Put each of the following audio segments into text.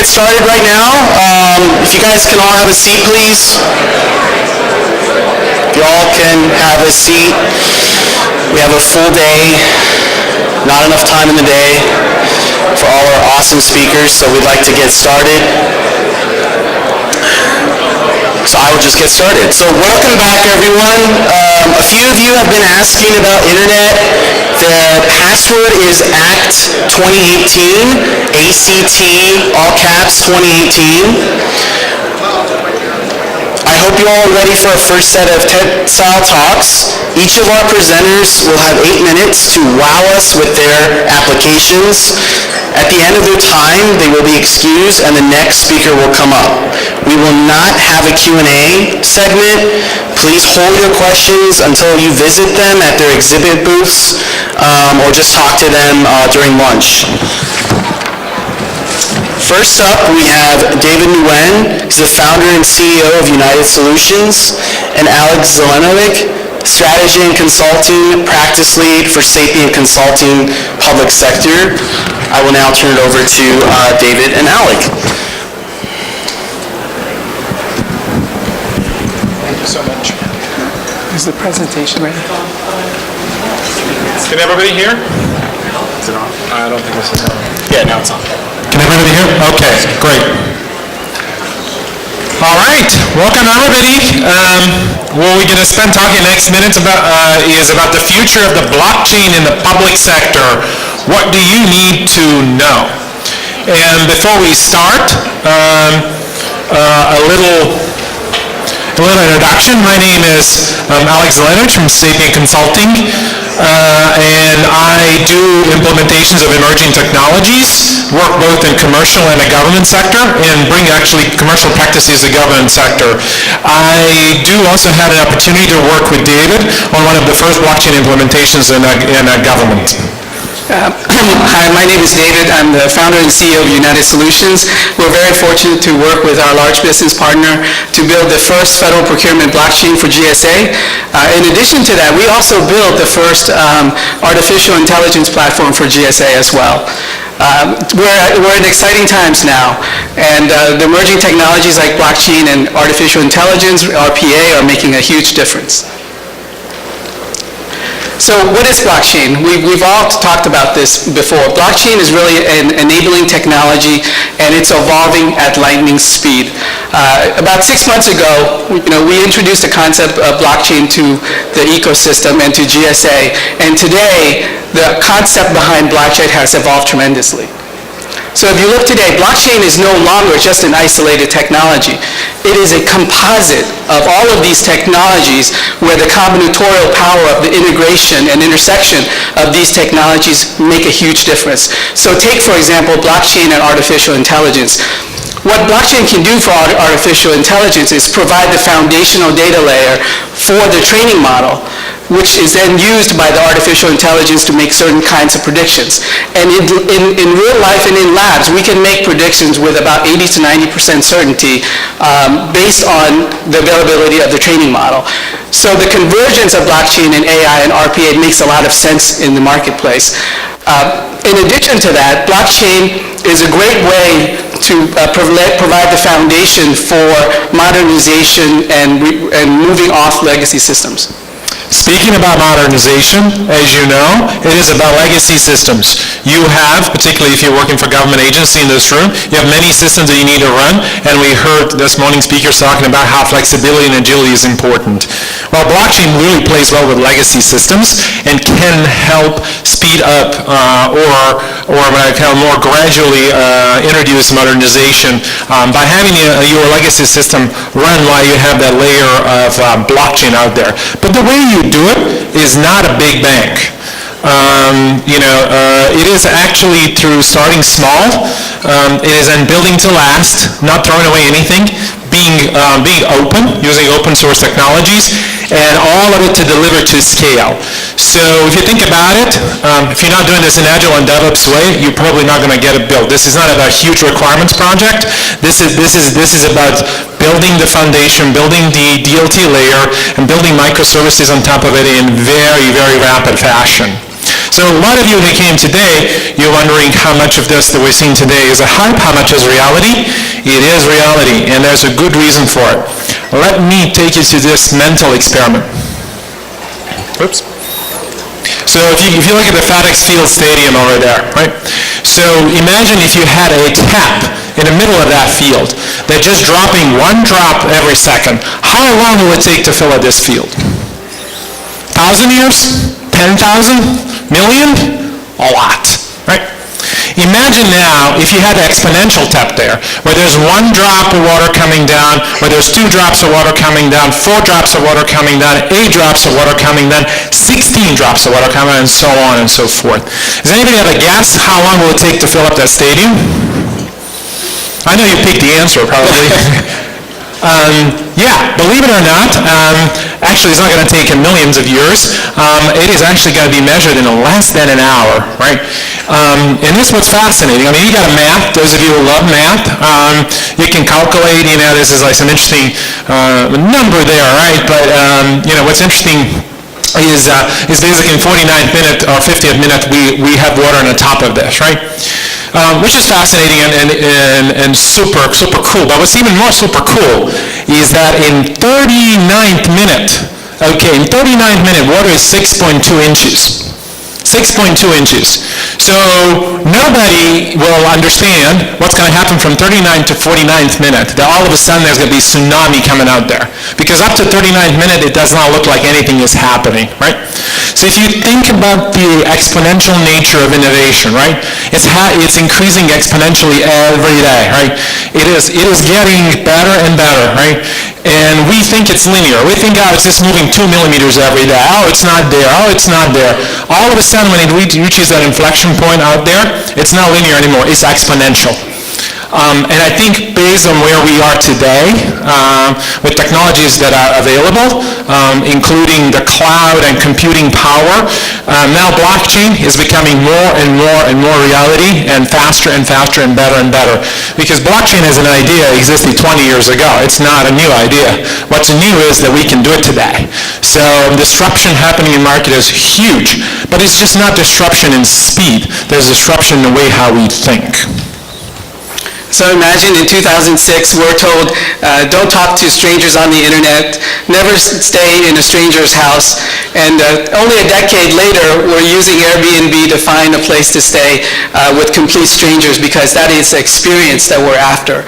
get started right now. If you guys can all have a seat, please. If you all can have a seat. We have a full day, not enough time in the day for all our awesome speakers, so we'd like to get started. So I will just get started. So welcome back, everyone. A few of you have been asking about internet. The password is ACT-2018, ACT, all caps, 2018. I hope you all are ready for our first set of TED-style talks. Each of our presenters will have 8 minutes to wow us with their applications. At the end of their time, they will be excused and the next speaker will come up. We will not have a Q&A segment. Please hold your questions until you visit them at their exhibit booths or just talk to them during lunch. First up, we have David Nguyen. He's the founder and CEO of United Solutions, and Aleksandar Zelenovic, strategy and consulting practice lead for Sapient Consulting public sector. I will now turn it over to David and Alec. Thank you so much. Is the presentation ready? Can everybody hear? Is it on? I don't think this is on. Yeah, now it's on. Can everybody hear? Okay, great. All right, welcome everybody. What we're going to spend talking next minutes about is about the future of the blockchain in the public sector. What do you need to know? And before we start, a little introduction. My name is Aleksandar Zelenovic from Sapient Consulting, and I do implementations of emerging technologies, work both in commercial and the government sector, and bring actually commercial practices to the government sector. I do also have an opportunity to work with David on one of the first blockchain implementations in a government. Hi, my name is David. I'm the founder and CEO of United Solutions. We're very fortunate to work with our large business partner to build the first federal procurement blockchain for GSA. In addition to that, we also built the first artificial intelligence platform for GSA as well. We're in exciting times now, and the emerging technologies like blockchain and artificial intelligence, RPA, are making a huge difference. So what is blockchain? We've all talked about this before. Blockchain is really an enabling technology, and it's evolving at lightning speed. About 6 months ago, we introduced the concept of blockchain to the ecosystem and to GSA, and today the concept behind blockchain has evolved tremendously. So if you look today, blockchain is no longer just an isolated technology. It is a composite of all of these technologies where the combinatorial power of the integration and intersection of these technologies make a huge difference. So take, for example, blockchain and artificial intelligence. What blockchain can do for artificial intelligence is provide the foundational data layer for the training model, which is then used by the artificial intelligence to make certain kinds of predictions. And in real life and in labs, we can make predictions with about 80 to 90% certainty based on the availability of the training model. So the convergence of blockchain and AI and RPA makes a lot of sense in the marketplace. In addition to that, blockchain is a great way to provide the foundation for modernization and moving off legacy systems. Speaking about modernization, as you know, it is about legacy systems. You have, particularly if you're working for a government agency in this room, you have many systems that you need to run, and we heard this morning speakers talking about how flexibility and agility is important. Well, blockchain really plays well with legacy systems and can help speed up or kind of more gradually introduce modernization by having your legacy system run while you have that layer of blockchain out there. But the way you do it is not a big bang. It is actually through starting small. It is then building to last, not throwing away anything, being open, using open source technologies, and all of it to deliver to scale. So if you think about it, if you're not doing this in Agile and DevOps way, you're probably not going to get it built. This is not about a huge requirements project. This is about building the foundation, building the DLT layer, and building microservices on top of it in very, very rapid fashion. So a lot of you who came today, you're wondering how much of this that we're seeing today is a hype, how much is reality? It is reality, and there's a good reason for it. Let me take you to this mental experiment. Oops. So if you look at the FedEx Field Stadium over there, right? So imagine if you had a tap in the middle of that field that just dropping one drop every second. How long will it take to fill up this field? 1,000 years? 10,000? Million? A lot, right? Imagine now if you had an exponential tap there, where there's one drop of water coming down, where there's 2 drops of water coming down, 4 drops of water coming down, 8 drops of water coming down, 16 drops of water coming down, and so on and so forth. Does anybody have a guess how long will it take to fill up that stadium? I know you picked the answer, probably. Yeah, believe it or not, actually it's not going to take millions of years. It is actually going to be measured in less than an hour, right? And this is what's fascinating. I mean, you got a math, those of you who love math, you can calculate, this is like some interesting number there, right? But, what's interesting is basically in 49th minute or 50th minute, we have water on the top of this, right? Which is fascinating and super, super cool. But what's even more super cool is that in 39th minute, water is 6.2 inches. 6.2 inches. So nobody will understand what's going to happen from 39th to 49th minute, that all of a sudden there's going to be tsunami coming out there. Because up to 39th minute, it does not look like anything is happening, right? So if you think about the exponential nature of innovation, right? It's increasing exponentially every day, right? It is getting better and better, right? And we think it's linear. We think, it's just moving 2 millimeters every day. Oh, it's not there. Oh, it's not there. All of a sudden, when it reaches that inflection point out there, it's not linear anymore. It's exponential. And I think based on where we are today, with technologies that are available, including the cloud and computing power, now blockchain is becoming more and more and more reality, and faster and faster and better. Because blockchain as an idea existed 20 years ago. It's not a new idea. What's new is that we can do it today. So disruption happening in market is huge, but it's just not disruption in speed. There's disruption in the way how we think. So imagine in 2006, we're told, don't talk to strangers on the internet, never stay in a stranger's house, and only a decade later, we're using Airbnb to find a place to stay with complete strangers, because that is the experience that we're after.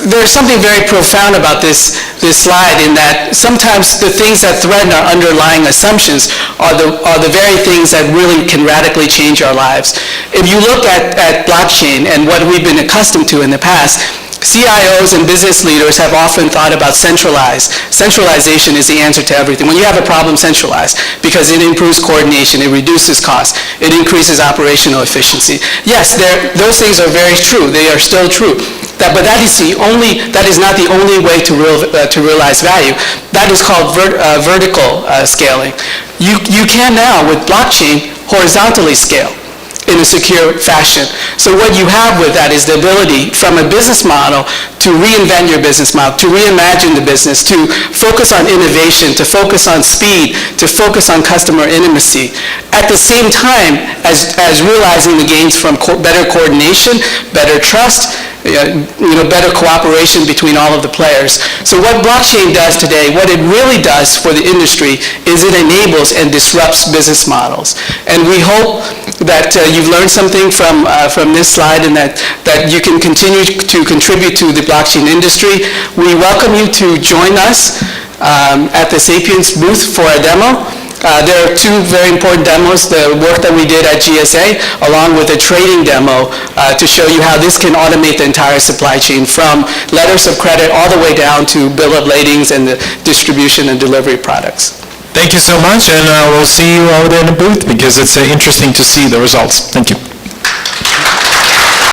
There's something very profound about this slide, in that sometimes the things that threaten our underlying assumptions are the very things that really can radically change our lives. If you look at blockchain and what we've been accustomed to in the past, CIOs and business leaders have often thought about centralization is the answer to everything. When you have a problem, centralize, because it improves coordination, it reduces costs, it increases operational efficiency. Yes, those things are very true. They are still true. But that is not the only way to realize value. That is called vertical scaling. You can now, with blockchain, horizontally scale in a secure fashion. So what you have with that is the ability from a business model to reinvent your business model, to reimagine the business, to focus on innovation, to focus on speed, to focus on customer intimacy, at the same time as realizing the gains from better coordination, better trust, better cooperation between all of the players. So what blockchain does today, what it really does for the industry, is it enables and disrupts business models. And we hope that you've learned something from this slide, and that you can continue to contribute to the blockchain industry. We welcome you to join us at the Sapient's booth for a demo. There are 2 very important demos, the work that we did at GSA, along with a trading demo to show you how this can automate the entire supply chain, from letters of credit all the way down to bill of ladings and the distribution and delivery products. Thank you so much, and we'll see you over there in the booth, because it's interesting to see the results. Thank you.